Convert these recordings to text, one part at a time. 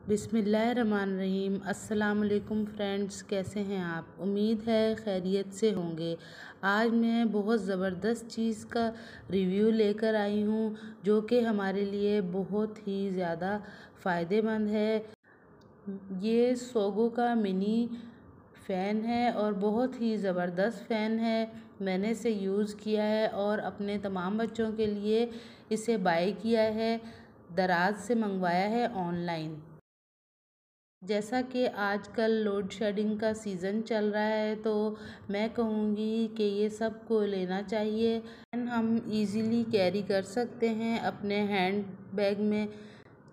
बिस्मिल्लाहिर्रहमानिर्रहीम। अस्सलाम वालेकुम फ्रेंड्स, कैसे हैं आप? उम्मीद है खैरियत से होंगे। आज मैं बहुत ज़बरदस्त चीज़ का रिव्यू लेकर आई हूँ जो कि हमारे लिए बहुत ही ज़्यादा फ़ायदेमंद है। ये सोगो का मिनी फ़ैन है और बहुत ही ज़बरदस्त फ़ैन है। मैंने इसे यूज़ किया है और अपने तमाम बच्चों के लिए इसे बाय किया है, दराज से मंगवाया है ऑनलाइन। जैसा कि आजकल लोड शेडिंग का सीज़न चल रहा है तो मैं कहूँगी कि ये सबको लेना चाहिए। हम इजीली कैरी कर सकते हैं, अपने हैंड बैग में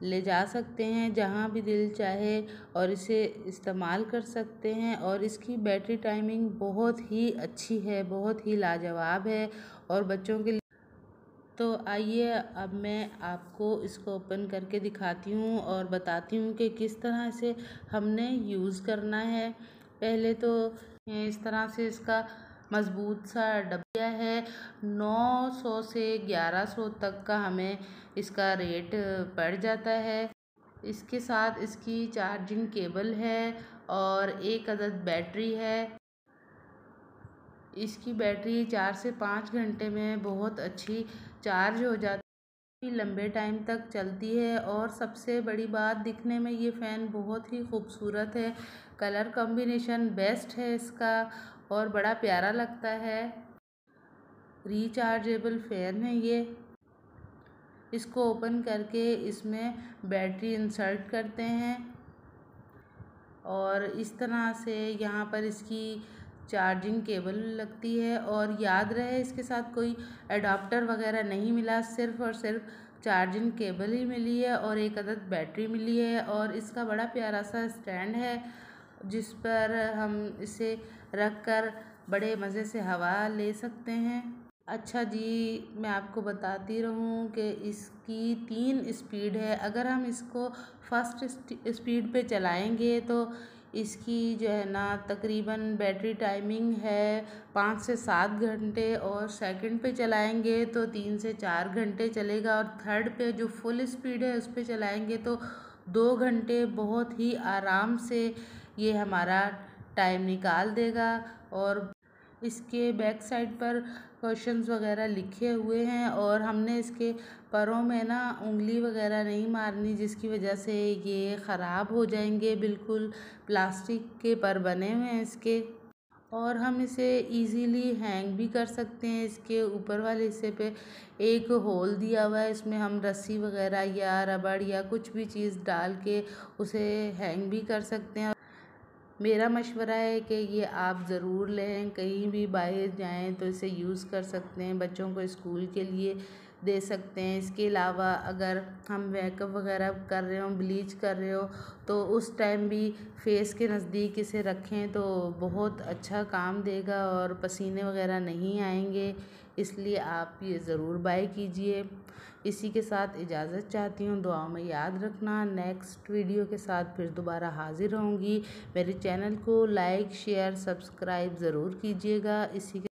ले जा सकते हैं जहाँ भी दिल चाहे और इसे इस्तेमाल कर सकते हैं। और इसकी बैटरी टाइमिंग बहुत ही अच्छी है, बहुत ही लाजवाब है और बच्चों के लिए। तो आइए अब मैं आपको इसको ओपन करके दिखाती हूँ और बताती हूँ कि किस तरह से हमने यूज़ करना है। पहले तो इस तरह से इसका मज़बूत सा डब्बा है। 900 से 1100 तक का हमें इसका रेट पड़ जाता है। इसके साथ इसकी चार्जिंग केबल है और एक अदद बैटरी है। इसकी बैटरी 4 से 5 घंटे में बहुत अच्छी चार्ज हो जाती है, लंबे टाइम तक चलती है। और सबसे बड़ी बात, दिखने में ये फ़ैन बहुत ही खूबसूरत है, कलर कॉम्बिनेशन बेस्ट है इसका और बड़ा प्यारा लगता है। रिचार्जेबल फ़ैन है ये। इसको ओपन करके इसमें बैटरी इंसर्ट करते हैं और इस तरह से यहाँ पर इसकी चार्जिंग केबल लगती है। और याद रहे इसके साथ कोई एडाप्टर वगैरह नहीं मिला, सिर्फ़ और सिर्फ चार्जिंग केबल ही मिली है और एक अदद बैटरी मिली है। और इसका बड़ा प्यारा सा स्टैंड है जिस पर हम इसे रख कर बड़े मज़े से हवा ले सकते हैं। अच्छा जी, मैं आपको बताती रहूँ कि इसकी 3 स्पीड है। अगर हम इसको फर्स्ट स्पीड पे चलाएंगे तो इसकी जो है ना तकरीबन बैटरी टाइमिंग है 5 से 7 घंटे और सेकंड पे चलाएंगे तो 3 से 4 घंटे चलेगा। और थर्ड पे जो फुल स्पीड है उस पे चलाएंगे तो 2 घंटे बहुत ही आराम से ये हमारा टाइम निकाल देगा। और इसके बैक साइड पर क्वेश्चंस वगैरह लिखे हुए हैं और हमने इसके परों में ना उंगली वगैरह नहीं मारनी जिसकी वजह से ये ख़राब हो जाएंगे। बिल्कुल प्लास्टिक के पर बने हुए हैं इसके। और हम इसे इजीली हैंग भी कर सकते हैं। इसके ऊपर वाले हिस्से पे एक होल दिया हुआ है, इसमें हम रस्सी वगैरह या रबड़ या कुछ भी चीज़ डाल के उसे हैंग भी कर सकते हैं। मेरा मशवरा है कि ये आप ज़रूर लें, कहीं भी बाहर जाएं तो इसे यूज़ कर सकते हैं, बच्चों को स्कूल के लिए दे सकते हैं। इसके अलावा अगर हम मेकअप वगैरह कर रहे हो, ब्लीच कर रहे हो तो उस टाइम भी फेस के नज़दीक इसे रखें तो बहुत अच्छा काम देगा और पसीने वगैरह नहीं आएंगे। इसलिए आप ये ज़रूर बाय कीजिए। इसी के साथ इजाज़त चाहती हूँ, दुआओं में याद रखना। नेक्स्ट वीडियो के साथ फिर दोबारा हाज़िर होंगी। मेरे चैनल को लाइक शेयर सब्सक्राइब ज़रूर कीजिएगा। इसी के